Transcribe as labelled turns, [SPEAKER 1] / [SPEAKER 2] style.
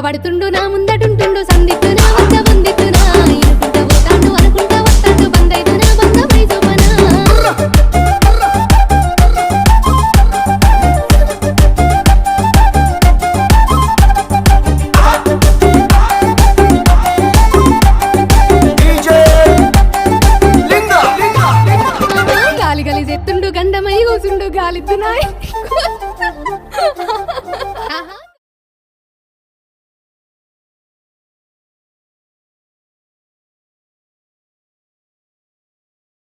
[SPEAKER 1] పడుతుండు నా ముందటుంటుండు సందిత్తు నా వద్ద వందిత్తు నా ఇనుకుంటా పోతాండు అనుకుంటా వస్తాండు బందైతు నా బంధమై చూపనా గాలి గలి చెత్తుండు గంధమై కూసుండు గాలిద్దునాయ్